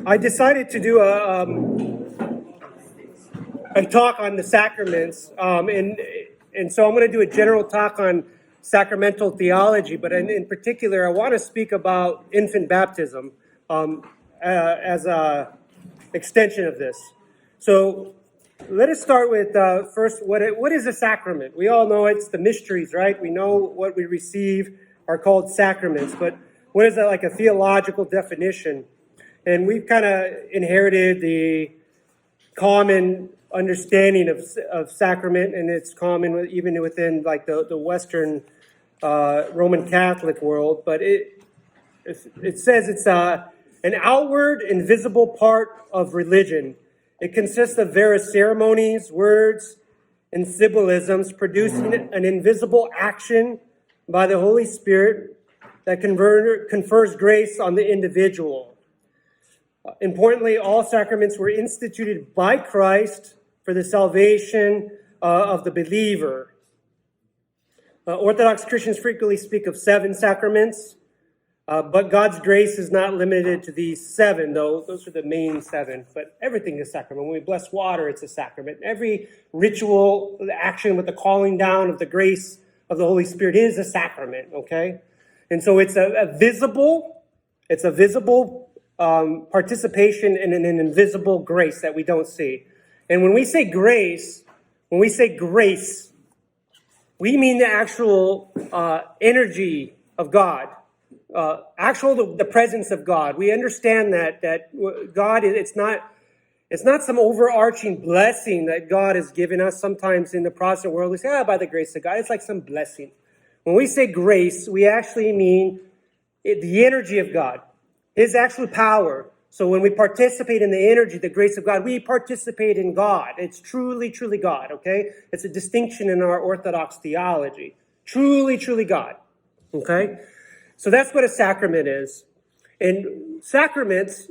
I decided to do a talk on the sacraments, and so I'm going to do a general talk on sacramental theology, but in particular, I want to speak about infant baptism as a extension of this. So let us start with first, what is a sacrament? We all know it's the mysteries, right? We know what we receive are called sacraments, but what is that, like a theological definition? And we've kind of inherited the common understanding of sacrament, and it's common even within like the Western Roman Catholic world. But it says it's an outward and visible part of religion. It consists of various ceremonies, words, and symbolisms, producing an invisible action by the Holy Spirit that confers grace on the individual. Importantly, all sacraments were instituted by Christ for the salvation of the believer. Orthodox Christians frequently speak of 7 sacraments, but God's grace is not limited to these 7, though. Those are the main 7, but everything is sacrament. When we bless water, it's a sacrament. Every ritual action with the calling down of the grace of the Holy Spirit is a sacrament, okay? And so it's a visible participation in an invisible grace that we don't see. And when we say grace, we mean the actual energy of God, the presence of God. We understand that God, it's not some overarching blessing that God has given us. Sometimes in the Protestant world, we say, by the grace of God. It's like some blessing. When we say grace, we actually mean the energy of God, His actual power. So when we participate in the energy, the grace of God, we participate in God. It's truly, truly God, okay? It's a distinction in our Orthodox theology. Truly, truly God, okay? So that's what a sacrament is. And sacraments,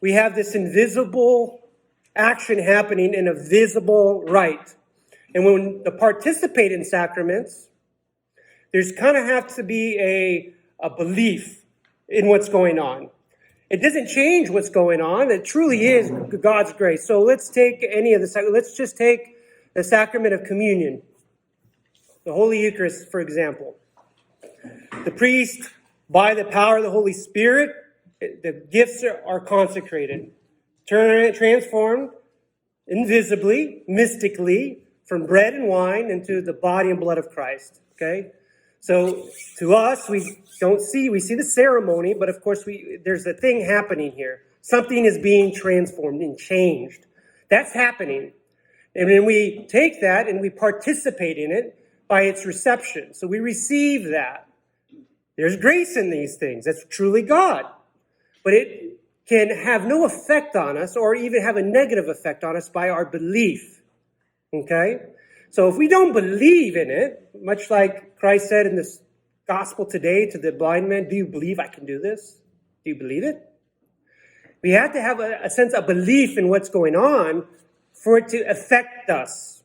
we have this invisible action happening in a visible rite. And when to participate in sacraments, there's kind of have to be a belief in what's going on. It doesn't change what's going on. It truly is God's grace. So let's take let's just take the sacrament of communion, the Holy Eucharist, for example. The priest, by the power of the Holy Spirit, the gifts are consecrated, transformed invisibly, mystically, from bread and wine into the body and blood of Christ, okay? So to us, we see the ceremony, but of course there's a thing happening here. Something is being transformed and changed. That's happening. And then we take that and we participate in it by its reception. So we receive that. There's grace in these things. That's truly God. But it can have no effect on us or even have a negative effect on us by our belief. Okay? So if we don't believe in it, much like Christ said in this gospel today to the blind man, do you believe I can do this? Do you believe it? We have to have a sense of belief in what's going on for it to affect us.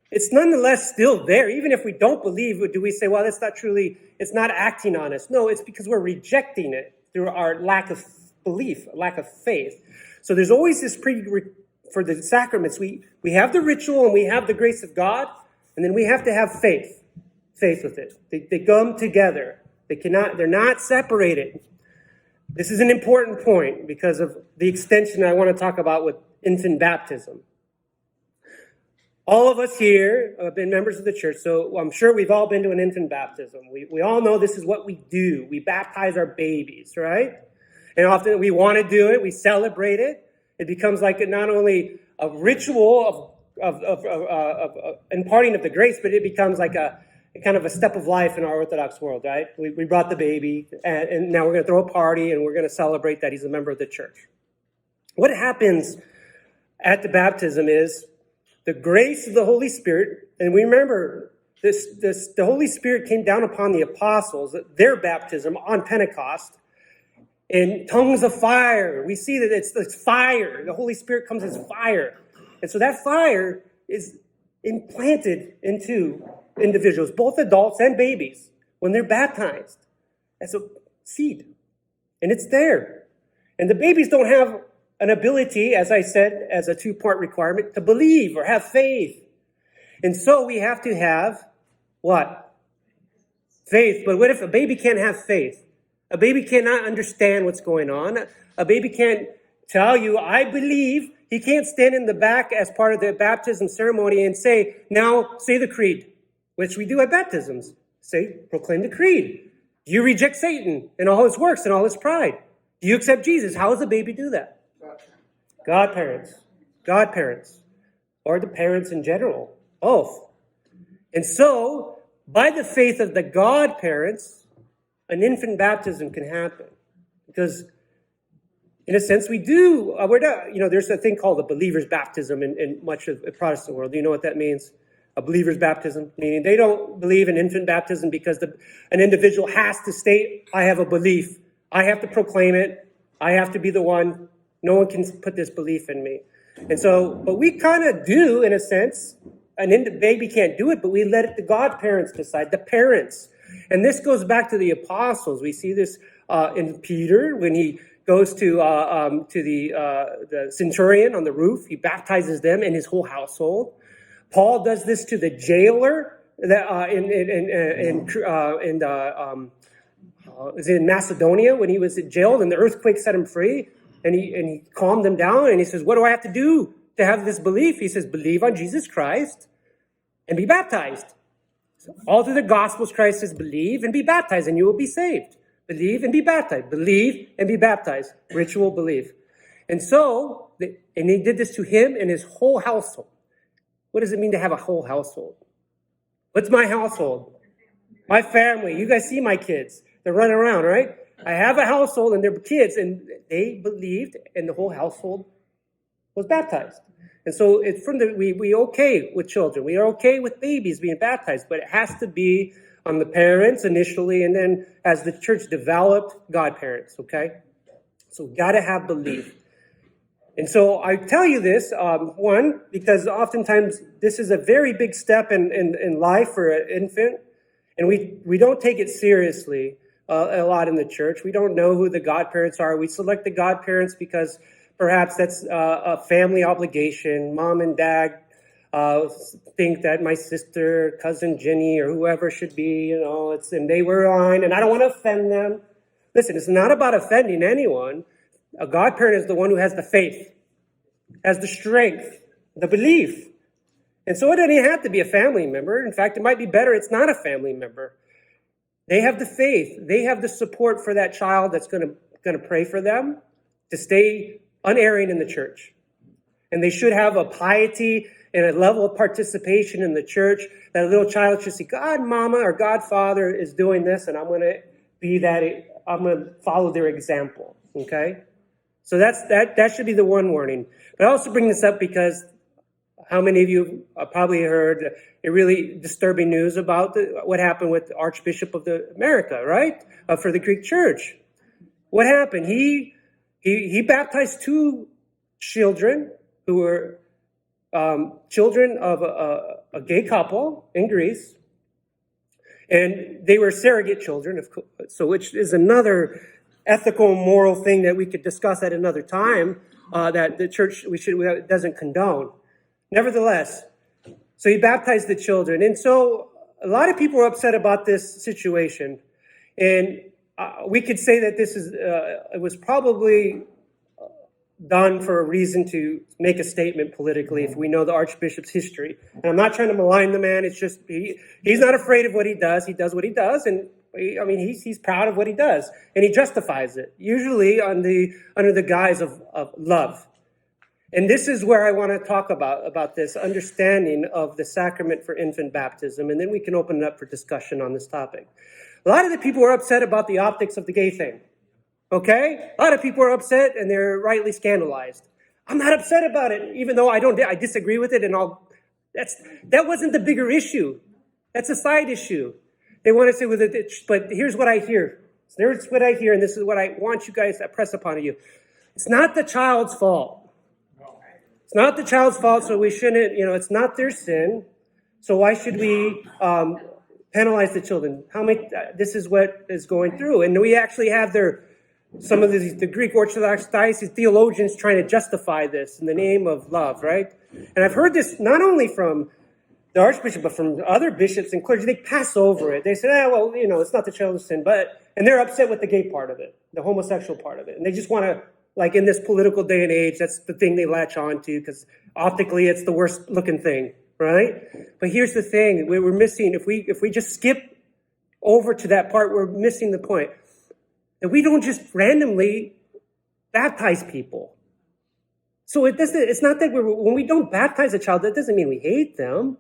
It's nonetheless still there. Even if we don't believe, do we say, well, it's not acting on us? No, it's because we're rejecting it through our lack of belief, lack of faith. So there's always this for the sacraments, we have the ritual and we have the grace of God, and then we have to have faith with it. They come together. They're not separated. This is an important point because of the extension I want to talk about with infant baptism. All of us here have been members of the church, so I'm sure we've all been to an infant baptism. We all know this is what we do. We baptize our babies, right? And often we want to do it. We celebrate it. It becomes like not only a ritual of imparting of the grace, but it becomes like a kind of a step of life in our Orthodox world, right? We brought the baby, and now we're going to throw a party, and we're going to celebrate that he's a member of the church. What happens at the baptism is the grace of the Holy Spirit, and we remember the Holy Spirit came down upon the apostles at their baptism on Pentecost, in tongues of fire. We see that it's fire. The Holy Spirit comes as fire. And so that fire is implanted into individuals, both adults and babies, when they're baptized as a seed. And it's there. And the babies don't have an ability, as I said, as a two-part requirement, to believe or have faith. And so we have to have what? Faith. But what if a baby can't have faith? A baby cannot understand what's going on. A baby can't tell you, I believe. He can't stand in the back as part of the baptism ceremony and say, now say the creed, which we do at baptisms. Proclaim the creed. Do you reject Satan and all his works and all his pride? Do you accept Jesus? How does a baby do that? Godparents. Godparents. Or the parents in general. Both. And so, by the faith of the godparents, an infant baptism can happen. Because, in a sense, we do, there's a thing called a believer's baptism in much of the Protestant world. Do you know what that means? A believer's baptism? Meaning they don't believe in infant baptism because an individual has to state, I have a belief. I have to proclaim it. I have to be the one. No one can put this belief in me. And so, but we kind of do, in a sense. Baby can't do it, but we let the godparents decide, the parents. And this goes back to the apostles. We see this in Peter when he goes to the centurion on the roof. He baptizes them and his whole household. Paul does this to the jailer in Macedonia when he was jailed and the earthquake set him free. And he calmed them down and he says, what do I have to do to have this belief? He says, believe on Jesus Christ and be baptized. So all through the Gospels, Christ says, believe and be baptized and you will be saved. Believe and be baptized. Believe and be baptized. Ritual belief. And so, and he did this to him and his whole household. What does it mean to have a whole household? What's my household? My family. You guys see my kids. They're running around, right? I have a household and they're kids and they believed and the whole household was baptized. And so it's we okay with children. We are okay with babies being baptized, but it has to be on the parents initially and then as the church developed, godparents, okay? So we got to have belief. And so I tell you this, one, because oftentimes this is a very big step in life for an infant, and we don't take it seriously a lot in the church. We don't know who the godparents are. We select the godparents because perhaps that's a family obligation. Mom and dad think that my sister, cousin Jenny, or whoever should be, and they were on, and I don't want to offend them. Listen, it's not about offending anyone. A godparent is the one who has the faith, has the strength, the belief. And so it doesn't have to be a family member. In fact, it might be better it's not a family member. They have the faith. They have the support for that child that's going to pray for them to stay unerring in the church. And they should have a piety and a level of participation in the church that a little child should see, God, mama, or God, father is doing this, and I'm going to be that. I'm going to follow their example. Okay? So that should be the one warning. But I also bring this up because how many of you probably heard a really disturbing news about what happened with the Archbishop of America, right? For the Greek Church. What happened? He baptized two children who were children of a gay couple in Greece. And they were surrogate children, of course, so which is another ethical and moral thing that we could discuss at another time that the church doesn't condone. Nevertheless, so he baptized the children. And so a lot of people are upset about this situation. And we could say that this it was probably done for a reason to make a statement politically if we know the Archbishop's history. And I'm not trying to malign the man. It's just he's not afraid of what he does. He does what he does. And he's proud of what he does. And he justifies it, usually under the guise of love. And this is where I want to talk about this understanding of the sacrament for infant baptism, and then we can open it up for discussion on this topic. A lot of the people are upset about the optics of the gay thing, okay? A lot of people are upset, and they're rightly scandalized. I'm not upset about it, even though I disagree with it, and that wasn't the bigger issue. That's a side issue. They want to say, but here's what I hear. Here's what I hear, and this is what I want you guys to press upon you. It's not the child's fault. It's not the child's fault, so we shouldn't, it's not their sin. So why should we penalize the children? This is what is going through. And we actually have some of the Greek Orthodox diocese theologians trying to justify this in the name of love, right? And I've heard this not only from the Archbishop, but from other bishops and clergy. They pass over it. They say, well, it's not the children's sin, and they're upset with the gay part of it, the homosexual part of it. And they just want to, like in this political day and age, that's the thing they latch on to because optically it's the worst looking thing, right? But here's the thing, we're missing, if we just skip over to that part, we're missing the point. That we don't just randomly baptize people. So it's not that when we don't baptize a child, that doesn't mean we hate them.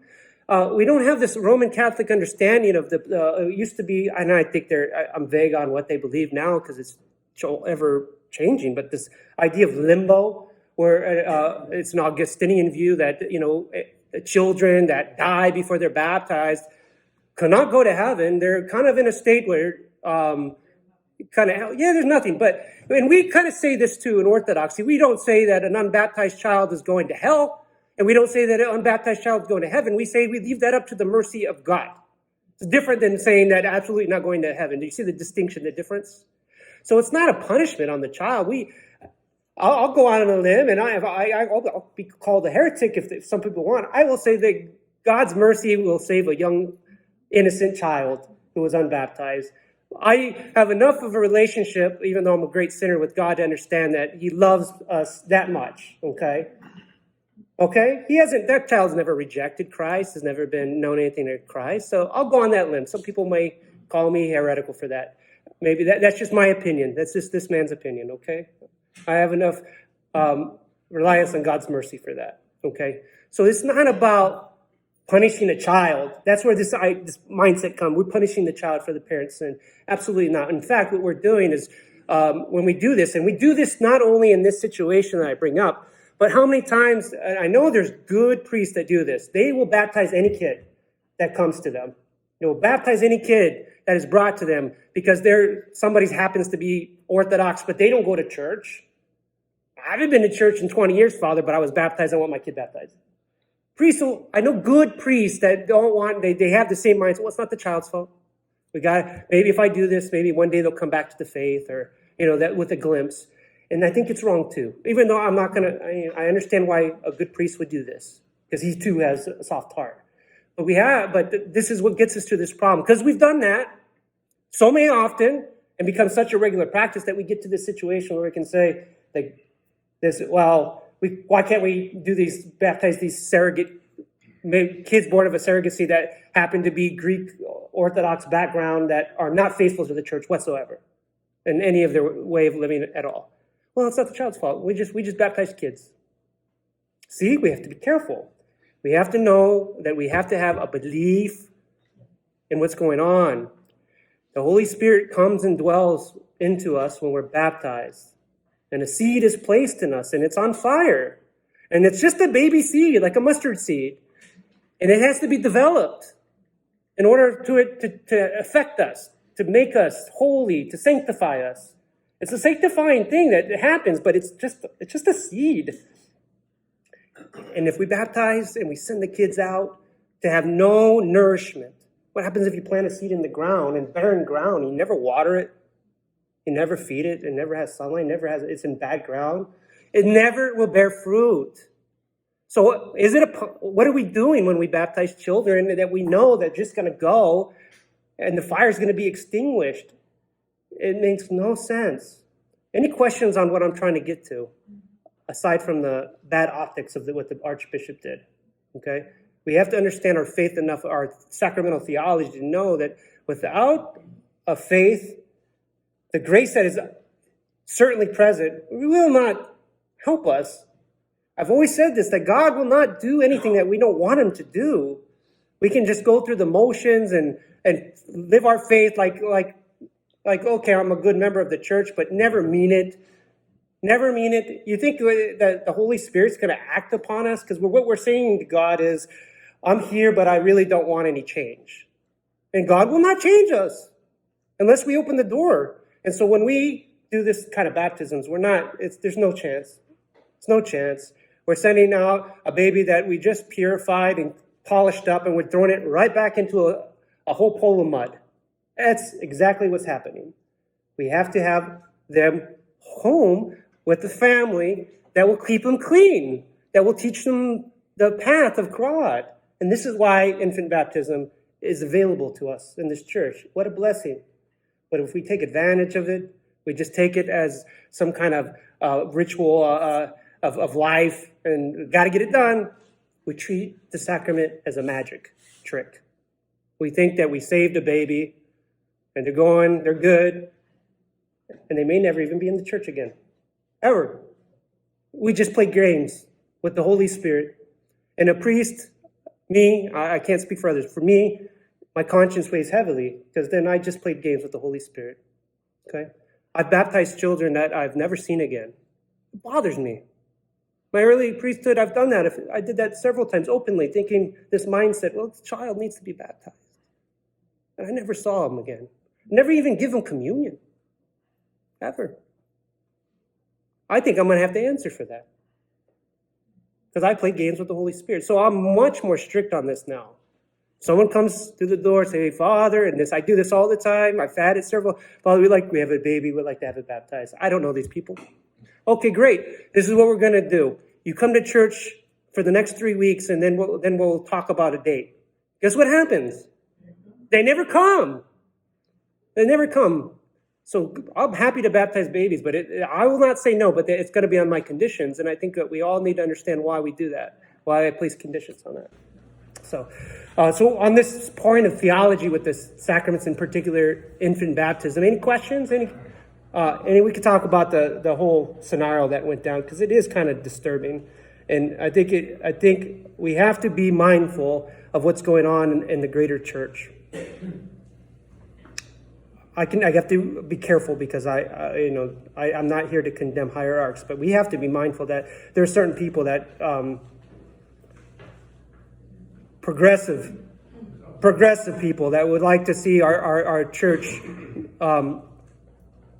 We don't have this Roman Catholic understanding of it used to be, and I think I'm vague on what they believe now because it's ever changing, but this idea of limbo, where it's an Augustinian view that, the children that die before they're baptized cannot go to heaven. They're kind of in a state where, there's nothing. And we kind of say this too in Orthodoxy. We don't say that an unbaptized child is going to hell, and we don't say that an unbaptized child is going to heaven. We say we leave that up to the mercy of God. It's different than saying that absolutely not going to heaven. Do you see the distinction, the difference? So it's not a punishment on the child. I'll go out on a limb, and I'll be called a heretic if some people want. I will say that God's mercy will save a young, innocent child who was unbaptized. I have enough of a relationship, even though I'm a great sinner, with God to understand that He loves us that much, okay? Okay? That child's never rejected Christ, has never been known anything to Christ, so I'll go on that limb. Some people may call me heretical for that. Maybe that's just my opinion. That's just this man's opinion, okay? I have enough reliance on God's mercy for that, okay? So it's not about punishing a child. That's where this mindset comes. We're punishing the child for the parent's sin. Absolutely not. In fact, what we're doing is when we do this, and we do this not only in this situation that I bring up, but how many times, I know there's good priests that do this. They will baptize any kid that comes to them. They will baptize any kid that is brought to them because somebody happens to be Orthodox, but they don't go to church. I haven't been to church in 20 years, Father, but I was baptized. I want my kid baptized. Priests, I know good priests that don't want, they have the same mindset. Well, it's not the child's fault. Maybe if I do this, maybe one day they'll come back to the faith or, that with a glimpse. And I think it's wrong too. Even though I'm not going to, I understand why a good priest would do this because he too has a soft heart. But this is what gets us to this problem because we've done that so many often and become such a regular practice that we get to this situation where we can say, why can't we baptize these surrogate kids born of a surrogacy that happen to be Greek Orthodox background that are not faithful to the church whatsoever in any of their way of living at all? Well, it's not the child's fault. We just baptize kids. See, we have to be careful. We have to know that we have to have a belief in what's going on. The Holy Spirit comes and dwells into us when we're baptized. And a seed is placed in us, and it's on fire. And it's just a baby seed, like a mustard seed. And it has to be developed in order to affect us, to make us holy, to sanctify us. It's a sanctifying thing that happens, but it's just a seed. And if we baptize and we send the kids out to have no nourishment, what happens if you plant a seed in the ground, in barren ground, you never water it? You never feed it. It never has sunlight. It's in bad ground. It never will bear fruit. So what are we doing when we baptize children that we know they're just going to go and the fire is going to be extinguished? It makes no sense. Any questions on what I'm trying to get to, aside from the bad optics of what the Archbishop did? Okay? We have to understand our faith enough, our sacramental theology, to know that without a faith, the grace that is certainly present will not help us. I've always said this, that God will not do anything that we don't want Him to do. We can just go through the motions and live our faith like, okay, I'm a good member of the church, but never mean it. Never mean it. You think that the Holy Spirit's going to act upon us? Because what we're saying to God is, I'm here, but I really don't want any change. And God will not change us unless we open the door. And so when we do this kind of baptisms, there's no chance. It's no chance. We're sending out a baby that we just purified and polished up, and we're throwing it right back into a whole pool of mud. That's exactly what's happening. We have to have them home with the family that will keep them clean, that will teach them the path of God. And this is why infant baptism is available to us in this church. What a blessing. But if we take advantage of it, we just take it as some kind of ritual of life and got to get it done, we treat the sacrament as a magic trick. We think that we saved a baby and they're good, and they may never even be in the church again, ever. We just play games with the Holy Spirit. And a priest, I can't speak for others. For me, my conscience weighs heavily because then I just played games with the Holy Spirit. Okay? I've baptized children that I've never seen again. It bothers me. My early priesthood, I've done that. I did that several times openly, thinking this mindset, well, the child needs to be baptized. And I never saw him again. Never even give him communion. Ever. I think I'm going to have to answer for that. Because I played games with the Holy Spirit. So I'm much more strict on this now. Someone comes through the door, say, Father, and I do this all the time. I've had it several. Father, we have a baby. We'd like to have it baptized. I don't know these people. Okay, great. This is what we're going to do. You come to church for the next 3 weeks, and then we'll talk about a date. Guess what happens? They never come. They never come. So I'm happy to baptize babies, but I will not say no, but it's going to be on my conditions. And I think that we all need to understand why we do that, why I place conditions on that. So on this point of theology with the sacraments, in particular infant baptism, any questions? Any we could talk about the whole scenario that went down, because it is kind of disturbing. And I think we have to be mindful of what's going on in the greater church. I have to be careful because I'm not here to condemn hierarchs, but we have to be mindful that there are certain people that progressive people that would like to see our church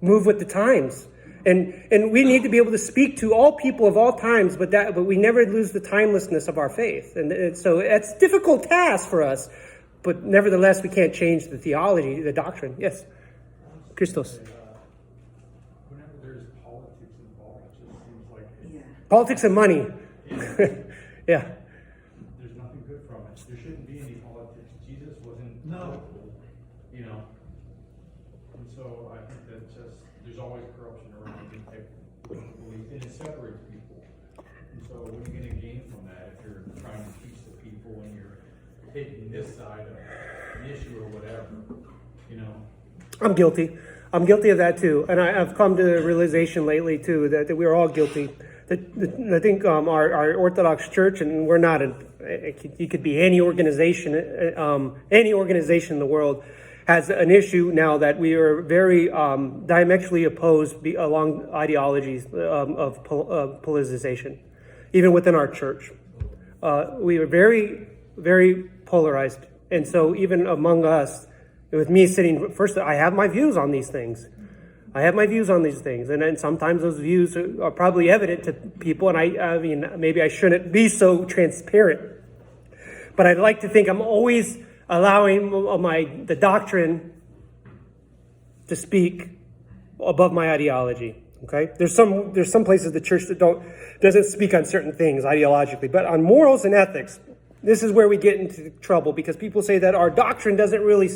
move with the times, and we need to be able to speak to all people of all times, but we never lose the timelessness of our faith, and so it's a difficult task for us, but nevertheless we can't change the theology, the doctrine. Yes. Christos. Whenever there's politics involved, it just seems like politics and money. Yeah. There's nothing good from it. There shouldn't be any politics. Jesus wasn't political, And so I think that there's always corruption around these type of beliefs, and it separates people. And so what are you going to gain from that if you're trying to teach the people and you're taking this side of an issue or whatever, I'm guilty of that too, and I've come to the realization lately too that we're all guilty. I think our Orthodox Church, and we're not it could be any organization in the world, has an issue now that we are very diametrically opposed along ideologies of politicization, even within our church. We are very, very polarized, and so even among us. With me sitting first, I have my views on these things. And then sometimes those views are probably evident to people, and I mean, maybe I shouldn't be so transparent. But I'd like to think I'm always allowing the doctrine to speak above my ideology. Okay, there's some places of the church that doesn't speak on certain things ideologically, but on morals and ethics, this is where we get into trouble, because people say that our doctrine doesn't really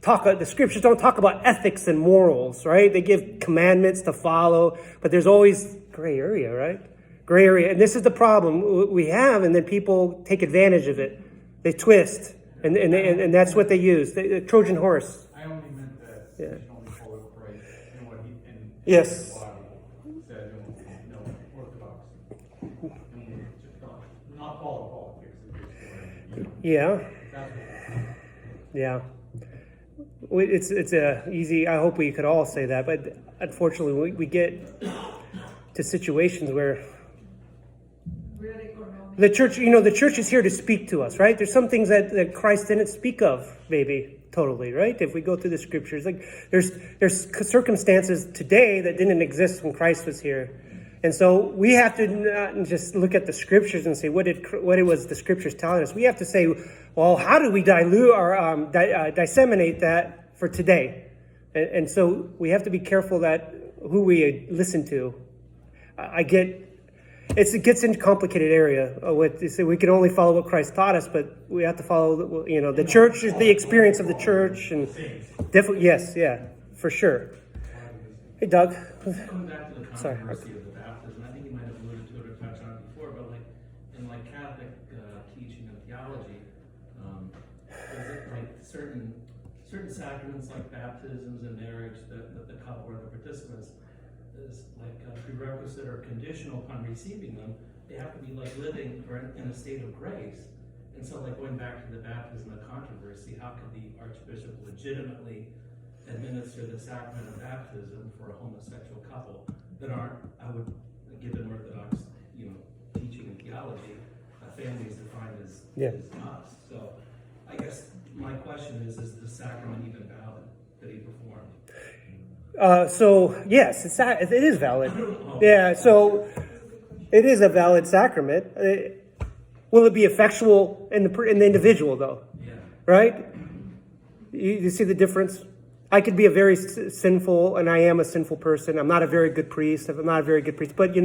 the scriptures don't talk about ethics and morals, right? They give commandments to follow, but there's always gray area, right? Gray area. And this is the problem we have, and then people take advantage of it. They twist, and that's what they use. The Trojan horse. I only meant that you can only follow Christ and what he yes. The Bible said, Orthodox. Just not follow politics. Yeah. Yeah. It's easy. I hope we could all say that, but unfortunately, we get to situations where the church is here to speak to us, right? There's some things that Christ didn't speak of, maybe totally, right? If we go through the scriptures, like there's circumstances today that didn't exist when Christ was here, and so we have to not just look at the scriptures and say what it was the scriptures telling us. We have to say, well, how do we dilute or disseminate that for today? And so we have to be careful that who we listen to. I get it gets into complicated area with we can only follow what Christ taught us, but we have to follow the church is the experience of the church, and definitely yes, yeah, for sure. Hey, Doug. Going back to the controversy of the baptism, I think you might have alluded to it or touched on it before, but in Catholic teaching and theology, is it like certain sacraments like baptisms and marriage that the couple or the participants is like a prerequisite or conditional upon receiving them, they have to be like living or in a state of grace. And so like going back to the baptism of controversy, how could the Archbishop legitimately administer the sacrament of baptism for a homosexual couple that aren't, I would give an Orthodox, teaching and theology, a family is defined as us. So I guess my question is the sacrament even valid that he performed? So yes, it is valid. Yeah, so it is a valid sacrament. Will it be effectual in the individual though? Yeah. Right? You see the difference? I could be a very sinful, and I am a sinful person. I'm not a very good priest. I'm not a very good priest, but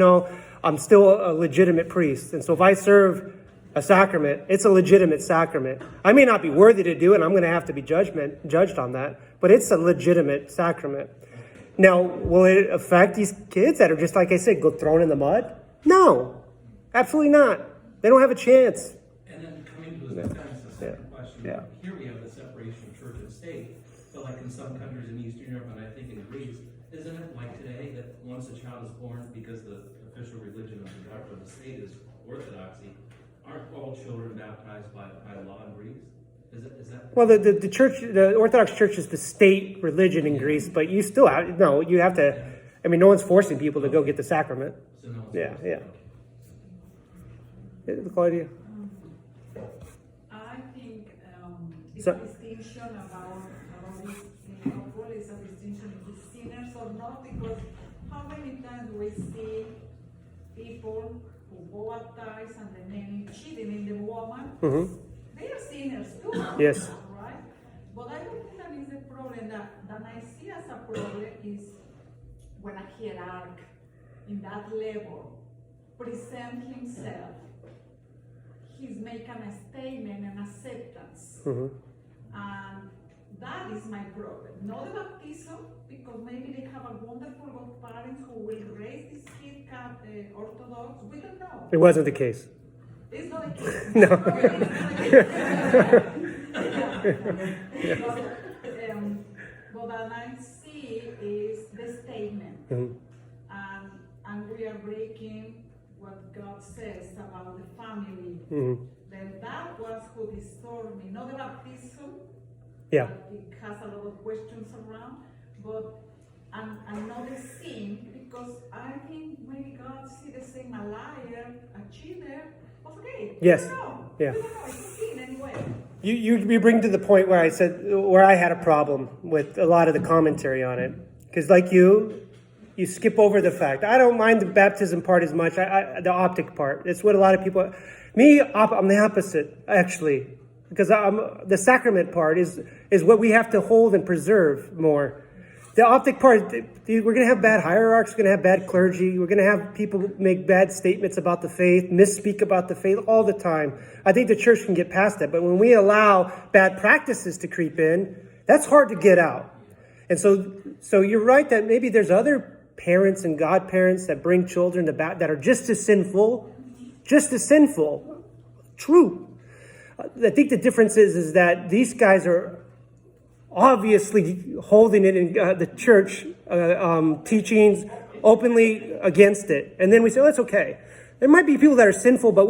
I'm still a legitimate priest. And so if I serve a sacrament, it's a legitimate sacrament. I may not be worthy to do it. I'm going to have to be judged on that, but it's a legitimate sacrament. Now, will it affect these kids that are just, like I said, go thrown in the mud? No, absolutely not. They don't have a chance. And then coming to the second question, here we have the separation of church and state, but like in some countries in Eastern Europe, and I think in Greece, isn't it like today that once a child is born, because the official religion of the state is Orthodoxy, aren't all children baptized by law in Greece? Is that? Well, the church, the Orthodox Church is the state religion in Greece, but you still you have to. I mean, no one's forcing people to go get the sacrament. So no one's yeah. Claudia. I think it's a distinction about this couple is a distinction if it's sinners or not, because how many times we see people who go baptize and the men cheating in the woman. Mm-hmm. They are sinners too. Yes. Right? But I don't think that is the problem. That I see as a problem is when a hierarch in that level present himself, he's making a statement and acceptance. Mm-hmm. And that is my problem. Not the baptism, because maybe they have a wonderful godparents who will raise this kid Orthodox. We don't know. It wasn't the case. It's not the case. No. But what I see is the statement. Mm-hmm. And we are breaking what God says about the family. Mm-hmm. Then that was who disturbed me. Not the baptism. Yeah. It has a lot of questions around. But and not the sin, because I think maybe God see the same a liar, a cheater. Okay. Yes. We don't know. Yeah. We don't know. It's a sin anyway. You bring to the point where I had a problem with a lot of the commentary on it, because like you skip over the fact. I don't mind the baptism part as much. The optic part. It's what a lot of people. I'm the opposite actually, because the sacrament part is what we have to hold and preserve more. The optic part, we're going to have bad hierarchs, we're going to have bad clergy, we're going to have people make bad statements about the faith, misspeak about the faith all the time. I think the church can get past that, but when we allow bad practices to creep in, that's hard to get out. And so you're right that maybe there's other parents and godparents that bring children that are just as sinful. True. I think the difference is that these guys are obviously holding it in the church teachings openly against it. And then we say, oh, that's okay. There might be people that are sinful, but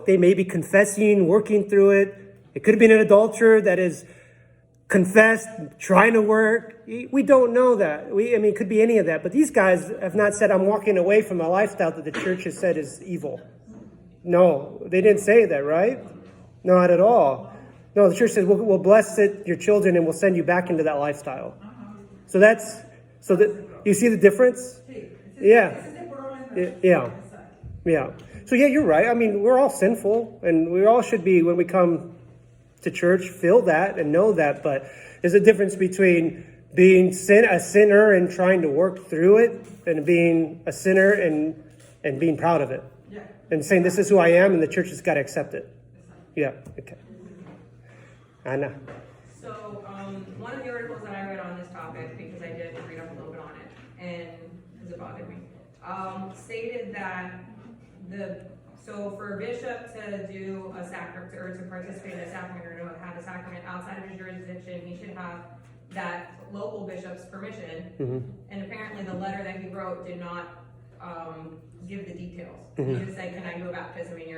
they may be confessing, working through it. It could have been an adulterer that is confessed, trying to work. We don't know that. It could be any of that. But these guys have not said, I'm walking away from a lifestyle that the church has said is evil. No, they didn't say that, right? Not at all. No, the church says, we'll bless your children and we'll send you back into that lifestyle. So you see the difference? Yeah. So you're right. We're all sinful, and we all should be, when we come to church, feel that and know that. But there's a difference between being a sinner and trying to work through it, and being a sinner and being proud of it. Yeah. And saying, this is who I am, and the church has got to accept it. Yeah, okay. Anna. So, one of the articles that I read on this topic, because I did read up a little bit on it, and because it bothered me, stated that so for a bishop to do a sacrament, or to participate in a sacrament, or to have a sacrament outside of his jurisdiction, he should have that local bishop's permission. Mm-hmm. And apparently the letter that he wrote did not give the details. Mm-hmm. He just said, "Can I do a baptism in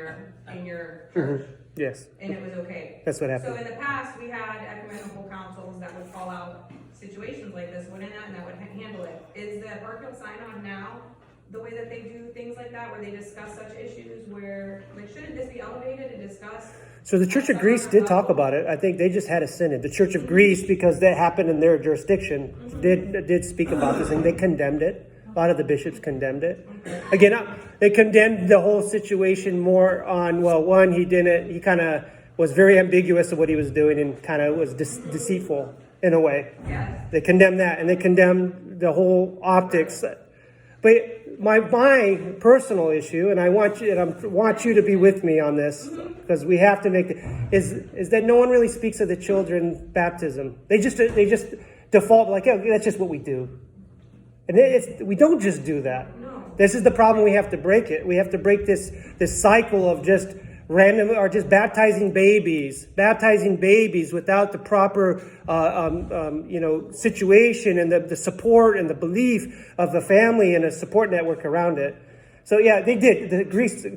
your church?" Yes, And it was okay. that's what happened. So in the past, we had ecumenical councils that would call out situations like this, wouldn't it, and that would handle it. Is the parochial synod now the way that they do things like that, where they discuss such issues, where, like, shouldn't this be elevated and discussed? So the Church of Greece did talk about it. I think they just had a synod. The Church of Greece, because that happened in their jurisdiction, did speak about this, and they condemned it. A lot of the bishops condemned it. Again, they condemned the whole situation more on, well, one, he kind of was very ambiguous of what he was doing and kind of was deceitful in a way. Yes. They condemned that, and they condemned the whole optics. But my personal issue, and I want you to be with me on this, because we have to make it, is that no one really speaks of the children's baptism. They just default like, oh, that's just what we do. And we don't just do that. No. This is the problem. We have to break it. We have to break this cycle of just random, or just baptizing babies without the proper situation and the support and the belief of the family and a support network around it. So yeah, they did. The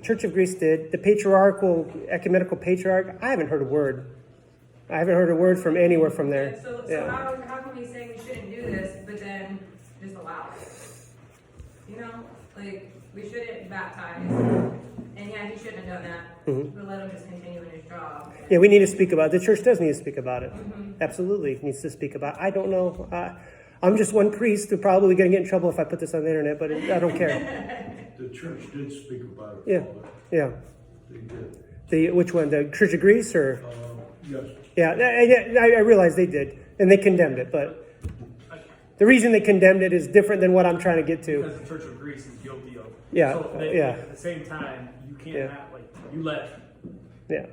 Church of Greece did. The ecumenical patriarch, I haven't heard a word. I haven't heard a word from anywhere from there. So Yeah. how can we say we shouldn't do this, but then just allow it? You know, like, we shouldn't baptize, and yeah, he shouldn't have done that, but let him just continue in his job. Yeah, we need to speak about it. The church does need to speak about it. Absolutely needs to speak about it. I don't know. I'm just one priest who probably going to get in trouble if I put this on the internet, but I don't care. The church did speak about it. Yeah, yeah. They did. Which one? The Church of Greece, or? Yes. Yeah, I realize they did, and they condemned it, but the reason they condemned it is different than what I'm trying to get to. Because the Church of Greece is guilty of. Yeah, So yeah. At the same time, you can't Yeah. have, like, you let, Yeah,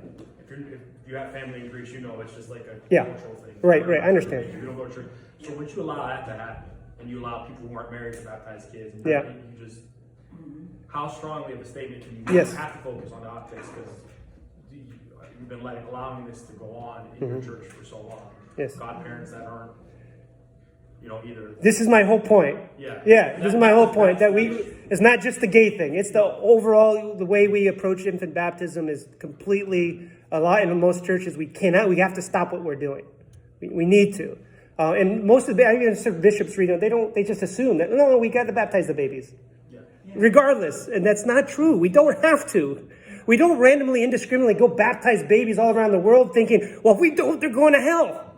if you have family in Greece, you know it's just like a Yeah. cultural thing. Right, I understand. You don't go to church. So once you allow that to happen, and you allow people who aren't married to baptize kids, and Yeah. you just, how strongly of a statement can you Yes. have to focus on the optics, because you've been allowing this to go on in your church for so long. Yes. Godparents that aren't, either. this is my whole point. Yeah. Yeah, this is my whole point, that it's not just the gay thing. It's the overall, the way we approach infant baptism is completely, a lot in most churches, we have to stop what we're doing. We need to. And most of the bishops read it, they just assume that, no, we got to baptize the babies. Yeah. Regardless, and that's not true. We don't have to. We don't randomly, indiscriminately go baptize babies all around the world thinking, well, if we don't, they're going to hell.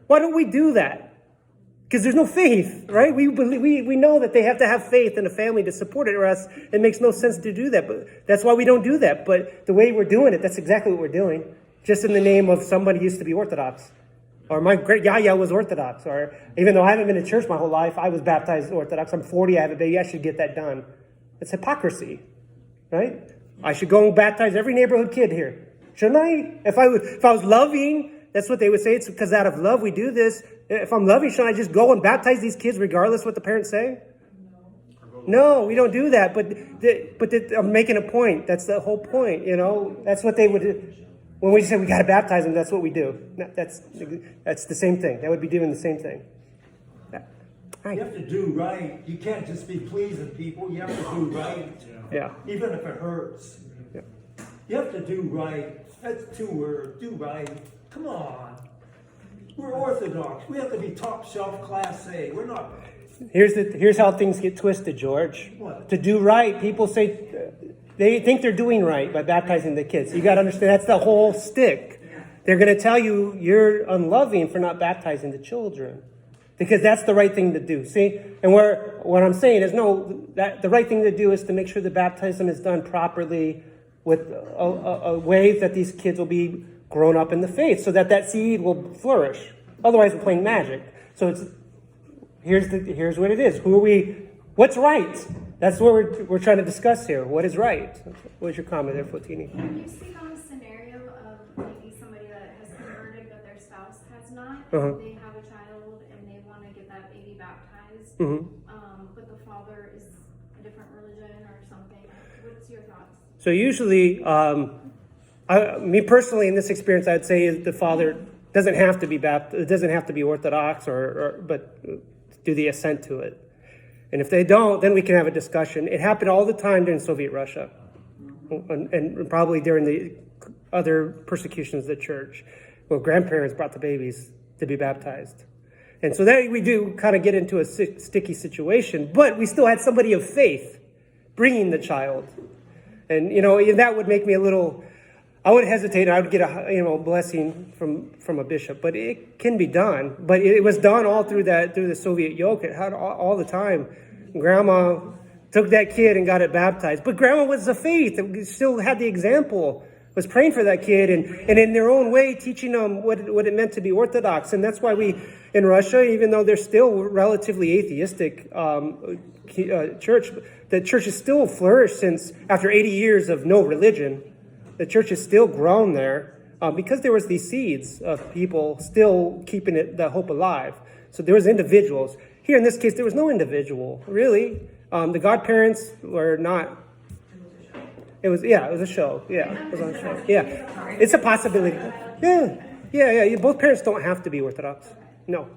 Why don't we do that? Because there's no faith, right? We know that they have to have faith in a family to support it, or else it makes no sense to do that. But that's why we don't do that. But the way we're doing it, that's exactly what we're doing. Just in the name of somebody used to be Orthodox. Or my great Yaya was Orthodox. Or even though I haven't been in church my whole life, I was baptized Orthodox. I'm 40, I have a baby, I should get that done. It's hypocrisy, right? I should go and baptize every neighborhood kid here. Shouldn't I? If I was loving, that's what they would say. It's because out of love we do this. If I'm loving, shouldn't I just go and baptize these kids regardless what the parents say? No, we don't do that. But I'm making a point. That's the whole point, That's what they would do. When we say we got to baptize them, that's what we do. That's the same thing. That would be doing the same thing. You have to do right. You can't just be pleasing people. You have to do right. Yeah. Even if it hurts. Yeah. You have to do right. That's 2 words. Do right. Come on. We're Orthodox. We have to be top shelf class A. We're not. Here's how things get twisted, George. What? To do right, people say they think they're doing right by baptizing the kids. You got to understand, that's the whole stick. They're going to tell you you're unloving for not baptizing the children, because that's the right thing to do. See, and what I'm saying is, no, that the right thing to do is to make sure the baptism is done properly, with a way that these kids will be grown up in the faith, so that seed will flourish. Otherwise, we're playing magic. So here's what it is. What's right? That's what we're trying to discuss here. What is right? What's your comment there, Fotini? Can you speak on a scenario of maybe somebody that has converted but their spouse has not? Uh-huh. They have a child and they want to get that baby baptized, Mm-hmm. but the father is a different religion or something. What's your thoughts? So usually, me personally, in this experience, I'd say the father doesn't have to be Baptist, it doesn't have to be Orthodox, but do the assent to it. And if they don't, then we can have a discussion. It happened all the time during Soviet Russia, and probably during the other persecutions of the church, where grandparents brought the babies to be baptized. And so that we do kind of get into a sticky situation, but we still had somebody of faith bringing the child. And, that would make me I would hesitate. I would get a blessing from a bishop, but it can be done. But it was done all through the Soviet yoke. It had all the time. Grandma took that kid and got it baptized. But grandma was of faith. It still had the example. Was praying for that kid and in their own way teaching them what it meant to be Orthodox. And that's why we in Russia, even though they're still relatively atheistic church, the church has still flourished since after 80 years of no religion. The church has still grown there because there was these seeds of people still keeping the hope alive. So there was individuals. Here in this case, there was no individual, really. The godparents were not. It was a show. Yeah, it was on a show. Yeah, it's a possibility. Yeah. Both parents don't have to be Orthodox. No.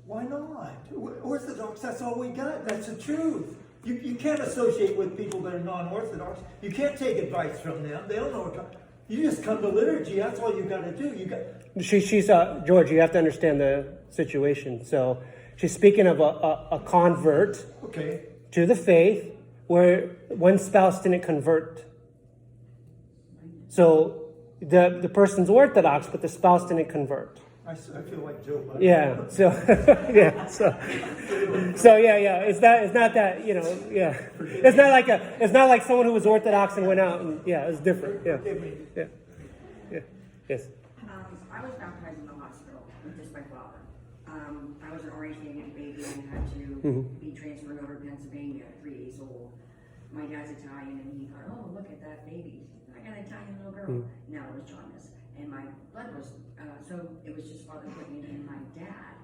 Why not? Orthodox, that's all we got. That's the truth. You can't associate with people that are non-Orthodox. You can't take advice from them. They don't know what. You just come to liturgy. That's all you got to do. She's George. You have to understand the situation. So she's speaking of a convert to the faith where one spouse didn't convert. So the person's Orthodox, but the spouse didn't convert. I feel like Joe Biden. Yeah. So yeah. It's not that Yeah. It's not like someone who was Orthodox and went out and it's different. Yeah. Yes. I was baptized in the hospital with just my father. I was an originated baby and had to be transferred over to Pennsylvania at 3 days old. My dad's Italian and he thought, oh, look at that baby. I got an Italian little girl. Now it was jaundice. And my blood was, so it was just Father Whitney and my dad.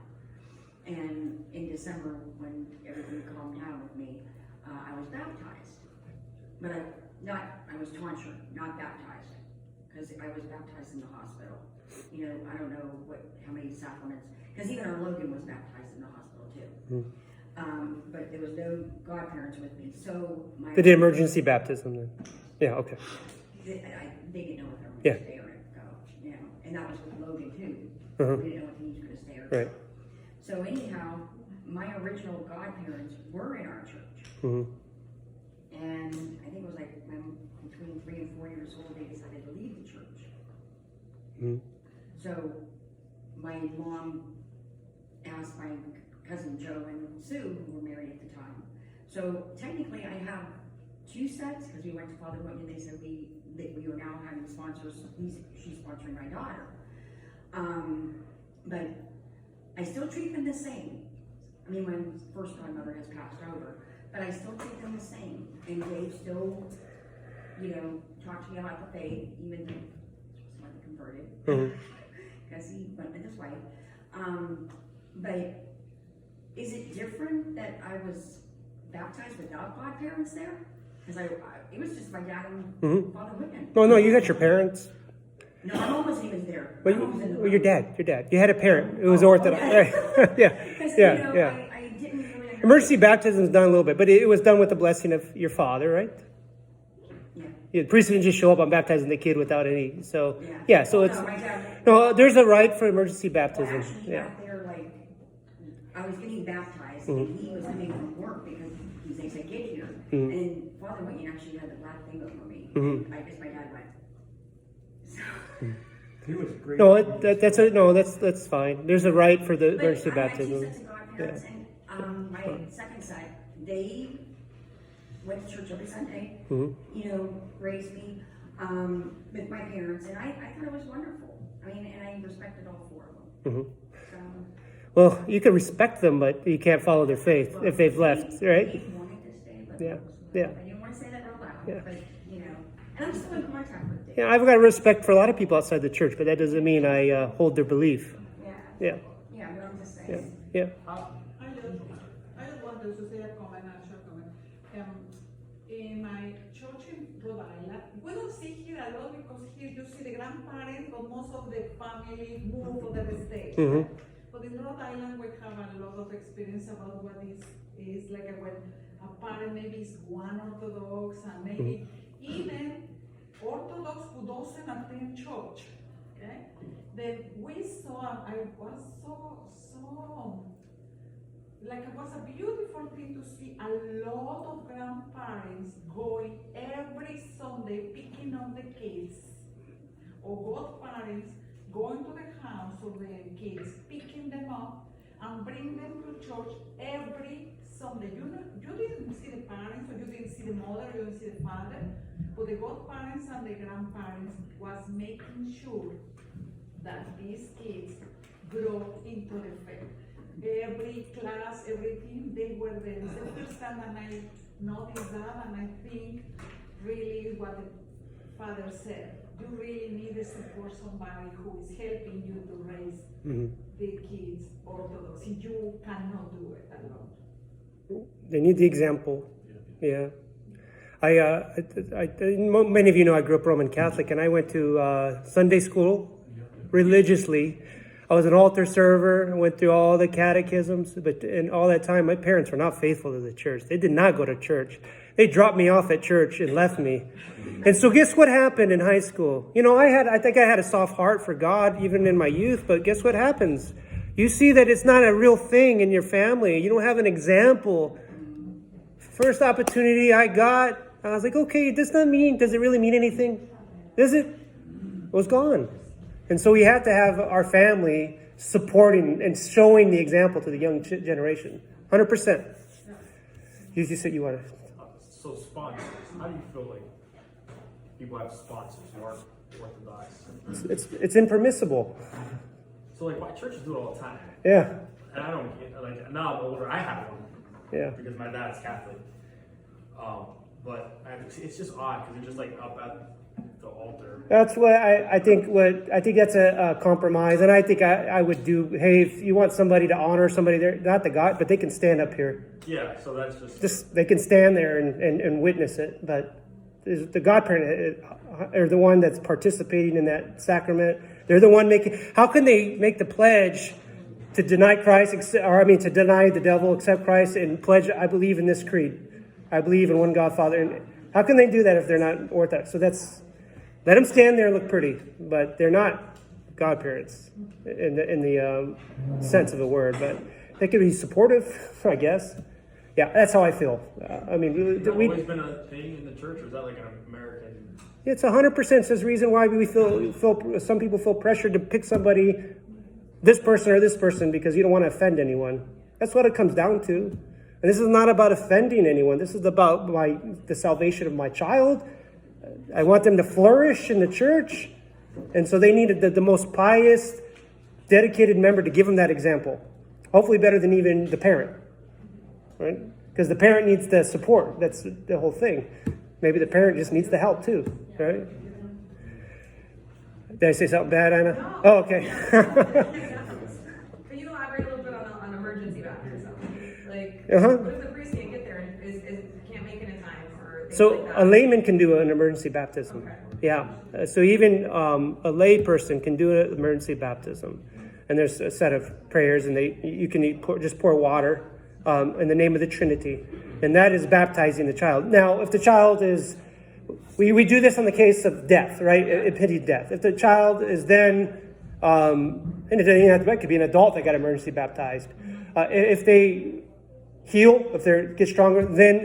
And in December, when everything calmed down with me, I was baptized. But I was tonsured, not baptized. Because I was baptized in the hospital. I don't know how many sacraments, because even our Logan was baptized in the hospital too. But there was no godparents with me, so They did emergency baptism then. Yeah, okay. They didn't know whether I was Yeah. stay or go, and that was with Logan too. Uh-huh. We didn't know if he was going to stay or Right. go. So anyhow, my original godparents were in our church, and I think it was like when between 3 and 4 years old, they decided to leave the church. So my mom asked my cousin Joe and Sue, who were married at the time. So technically, I have 2 sets because we went to Father Whitney. They said we are now having sponsors. She's sponsoring my daughter, but I still treat them the same. I mean, my first grandmother has passed over, but I still treat them the same. And Dave still, talked to me about the faith, even though he wasn't converted, because he went with his wife. But is it different that I was baptized without godparents there? Because it was just my dad and Father Whitman. No, you got your parents. No, my mom wasn't even there. Well, My mom was in the your room. dad. You had a parent. It was Orthodox. Okay. Right. Yeah. Because, Yeah. I didn't really understand. Emergency baptism is done a little bit, but it was done with the blessing of your father, right? Yeah. Yeah, the priest didn't just show up on baptizing the kid without any. So Yeah. so it's No, my dad, there's a right for emergency baptism. actually, he got there, I was getting baptized, and he was leaving from work because he said, get here. And Father Whitney actually had the black thing over me. I guess my dad went. So, He was great. No, that's fine. There's a right for the emergency but I had 2 baptism. sets of godparents, and my second set, they went to church every Sunday, raised me with my parents, and I thought it was wonderful. I mean, and I respected all 4 of them. So, Well, you can respect them, but you can't follow their faith if they've left, right? They wanted to stay, but Yeah, I yeah. didn't want to say that real loud, Yeah. but, you know, and I'm still in contact with them. Yeah, I've got respect for a lot of people outside the church, but that doesn't mean I hold their belief. Yeah. Yeah, Yeah, but I'm just yeah, saying. yeah. I just wanted to say a comment, a short comment. In my church in Rhode Island, we don't see here a lot because here you see the grandparents, but most of the family move to the state. Mhm. But in Rhode Island, we have a lot of experience about what is like when a parent maybe is one Orthodox and maybe even Orthodox who doesn't attend church. Okay, then we saw. I was so like it was a beautiful thing to see a lot of grandparents going every Sunday picking up the kids, or godparents going to the house of the kids, picking them up and bring them to church every Sunday. You didn't see the parents, or you didn't see the mother, you didn't see the father, but the godparents and the grandparents was making sure that these kids grow into the faith. Every class, everything, they were there. It's the first time and I noticed that, and I think really what the father said, you really need to support somebody who is helping you to raise the kids Orthodox. You cannot do it alone. They need the example. Yeah. Many of you know I grew up Roman Catholic, and I went to Sunday school religiously. I was an altar server. I went through all the catechisms, but in all that time, my parents were not faithful to the church. They did not go to church. They dropped me off at church and left me. And so guess what happened in high school? You know, I think I had a soft heart for God even in my youth, but guess what happens? You see that it's not a real thing in your family. You don't have an example. First opportunity I got, I was like, okay, does it really mean anything? Does it? It was gone. And so we have to have our family supporting and showing the example to the young generation. 100%. You said you wanted. So sponsors, how do you feel like people have sponsors who aren't Orthodox? It's impermissible. So like my churches do it all the time. Yeah. And I don't get, like, now I'm older, I have one. Yeah. Because my dad's Catholic. But it's just odd because they're just like up at the altar. That's what I think that's a compromise, and I think I would do. Hey, if you want somebody to honor somebody, there, not the God, but they can stand up here. Yeah, so that's just They can stand there and witness it. But the godparent are the one that's participating in that sacrament. They're the one making. How can they make the pledge to deny Christ, to deny the devil, accept Christ, and pledge? I believe in this creed. I believe in one God, Father. And how can they do that if they're not Orthodox? So let them stand there and look pretty, but they're not godparents in the sense of the word. But they can be supportive, I guess. Yeah, that's how I feel. has that always been a thing in the church, or is that like an American? It's 100% says reason why we feel some people feel pressured to pick somebody, this person, because you don't want to offend anyone. That's what it comes down to. And this is not about offending anyone. This is about the salvation of my child. I want them to flourish in the church. And so they needed the most pious, dedicated member to give them that example. Hopefully better than even the parent. Right? Because the parent needs the support. That's the whole thing. Maybe the parent just needs the help too. Right? Did I say something bad, Anna? No. Oh, okay. Can you elaborate a little bit on emergency baptism? Like, Uh-huh. what if the priest can't get there and can't make it in time for things So like that? a layman can do an emergency baptism. Okay. Yeah. So even a lay person can do an emergency baptism. And there's a set of prayers, and you can just pour water in the name of the Trinity. And that is baptizing the child. Now, if the child is, we do this on the case of death, right? Impending death. If the child is then, and it could be an adult that got emergency baptized. If they heal, if they get stronger, then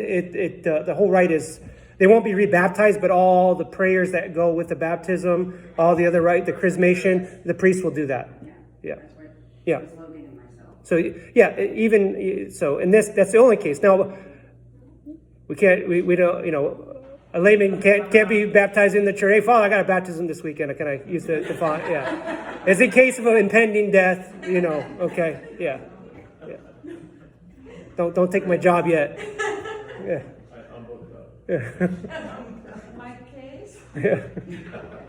the whole rite is, they won't be rebaptized, but all the prayers that go with the baptism, all the other rite, the chrismation, the priest will do that. Yeah. That's what Yeah. I was locating myself. So yeah, even so, in that's the only case. Now we can't, we don't, A layman can't be baptized in the church. Hey, Father, I got a baptism this weekend. Can I use the font? Yeah. It's in case of an impending death, okay. Yeah. Don't take my job yet. Yeah. Yeah. My case, Yeah.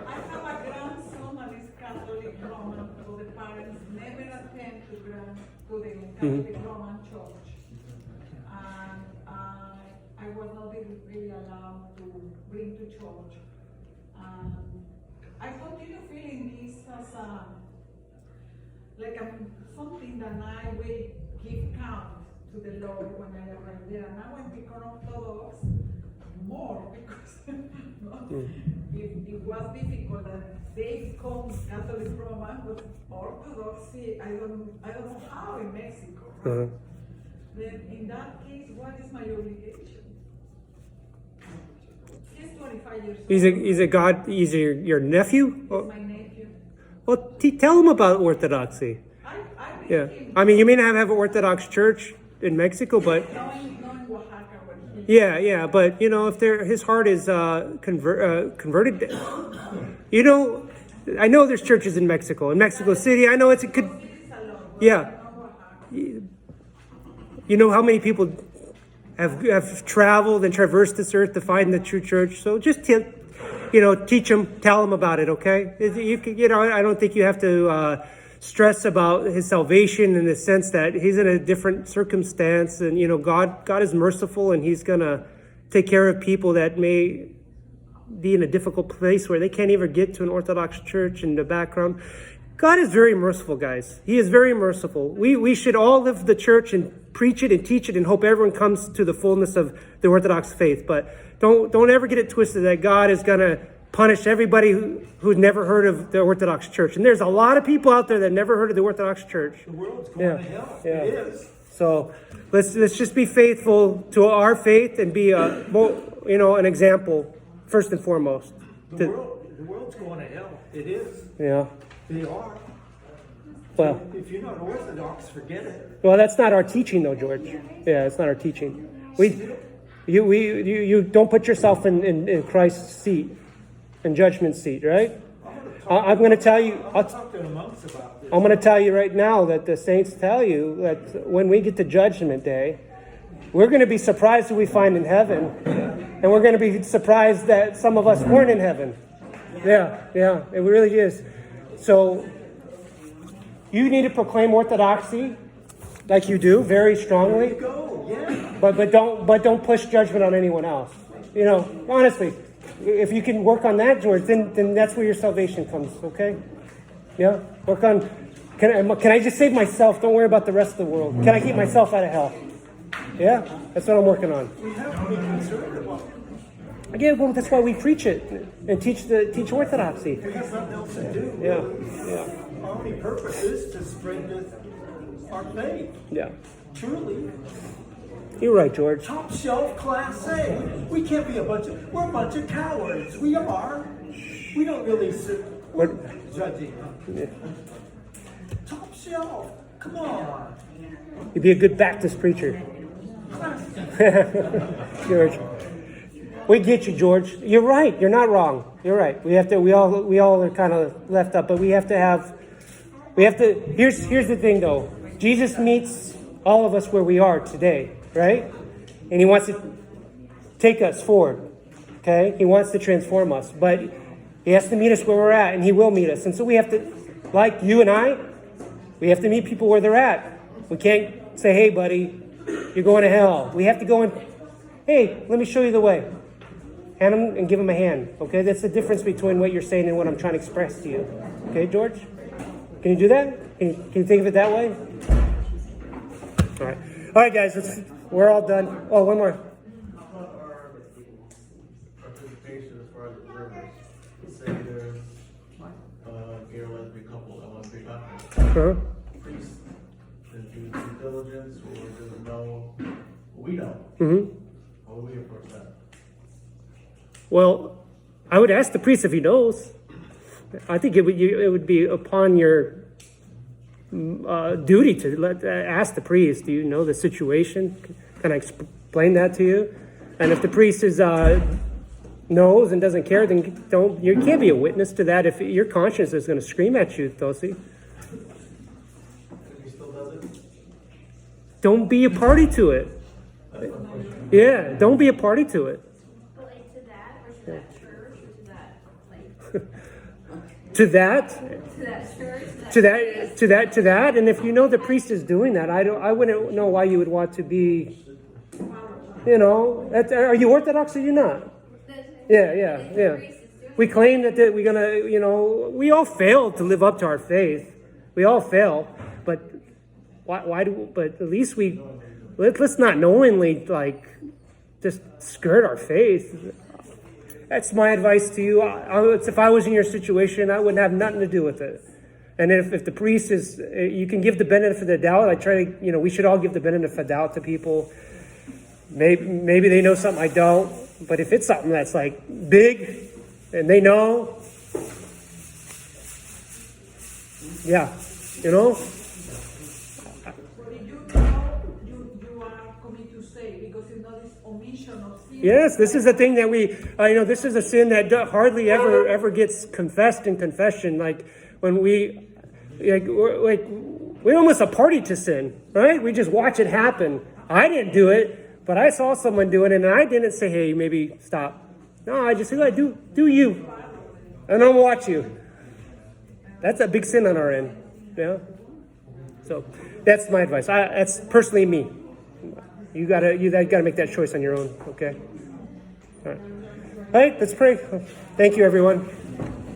I have a grandson that is Catholic Roman, so the parents never attend to the Catholic Roman Church. And I was not really allowed to bring to church. I continue feeling this as something that I will give count to the Lord when I arrive there. And I went to become Orthodox more because it was difficult that they become Catholic Roman, but Orthodoxy, I don't know how in Mexico. Right? Then in that case, what is my obligation? He's 25 years old. He's your nephew? He's my nephew. Well, tell him about Orthodoxy. I Yeah. him, I mean, you may not have an Orthodox church in Mexico, but knowing Oaxaca when he yeah. But if his heart is converted, I know there's churches in Mexico City. I know it's a good. Yeah. You know how many people have traveled and traversed this earth to find the true church. So just teach them, tell them about it. Okay. I don't think you have to stress about his salvation in the sense that he's in a different circumstance, and God is merciful, and he's gonna take care of people that may be in a difficult place where they can't even get to an Orthodox church in the background. God is very merciful, guys. He is very merciful. We should all live the church and preach it and teach it and hope everyone comes to the fullness of the Orthodox faith. But don't ever get it twisted that God is gonna punish everybody who's never heard of the Orthodox Church. And there's a lot of people out there that never heard of the Orthodox Church. The world's going to hell. Yeah. It is. So let's just be faithful to our faith and be an example first and foremost. The world's going to hell. It is. Yeah. They are. Well, If you're not Orthodox, forget it. that's not our teaching, though, George. Yeah, it's not our teaching. You don't put yourself in Christ's seat, in judgment seat, right? I'm going to tell you. I'll talk to the monks about this. I'm going to tell you right now that the saints tell you that when we get to Judgment Day, we're going to be surprised who we find in heaven, and we're going to be surprised that some of us weren't in heaven. Yeah, it really is. So you need to proclaim orthodoxy, like you do, very strongly. Go, yeah. But don't push judgment on anyone else. Honestly, if you can work on that, George, then that's where your salvation comes. Okay? Yeah. Work on. Can I just save myself? Don't worry about the rest of the world. Can I keep myself out of hell? Yeah. That's what I'm working on. We have to be concerned about it. Again, well, that's why we preach it and teach orthodoxy. We have nothing else to do. Yeah. Our only purpose is to spread our faith. Yeah. Truly. You're right, George. Top shelf class A. We can't be we're a bunch of cowards. We are. We don't really we're judging. Yeah. Top shelf. Come on. You'd be a good Baptist preacher. George. We get you, George. You're right. You're not wrong. You're right. We all are kind of left up, but here's the thing though. Jesus meets all of us where we are today, right? And he wants to take us forward. Okay? He wants to transform us, but he has to meet us where we're at, and he will meet us. And so we have to, like you and I, we have to meet people where they're at. We can't say, hey buddy, you're going to hell. We have to go and, hey, let me show you the way. Hand him and give him a hand. Okay, that's the difference between what you're saying and what I'm trying to express to you. Okay, George? Can you do that? Can you think of it that way? All right, guys, we're all done. Oh, one more. How about our participation as far as observers? Say there's a gay or lesbian couple that wants to be baptized. Priest doesn't do due diligence or doesn't know what we know. How would we approach that? Well, I would ask the priest if he knows. I think it would be upon your duty to ask the priest, do you know the situation? Can I explain that to you? And if the priest is knows and doesn't care, then you can't be a witness to that if your conscience is going to scream at you, Tosi. If he still does it? Don't be a party to it. Yeah, don't be a party to it. But like to that, or to that church, or to that, like, To that, to that church, to that, and if you know the priest is doing that, I wouldn't know why you would want to be, are you Orthodox or you're not? Yeah. We claim that we're gonna, we all fail to live up to our faith. We all fail, but but at least let's not knowingly just skirt our faith. That's my advice to you. If I was in your situation, I wouldn't have nothing to do with it. And if the priest is, you can give the benefit of the doubt. I try to, we should all give the benefit of the doubt to people. Maybe they know something I don't. But if it's something that's big, and they know, yeah, But if you know, you are coming to say, because you know this omission of sin. Yes, this is the thing that this is a sin that hardly ever gets confessed in confession. When we're almost a party to sin, right? We just watch it happen. I didn't do it, but I saw someone do it, and I didn't say, hey, maybe stop. No, I just said, do you, and I'll watch you. That's a big sin on our end, yeah. So that's my advice. That's personally me. You gotta make that choice on your own. Okay. All right. Let's pray. Thank you, everyone.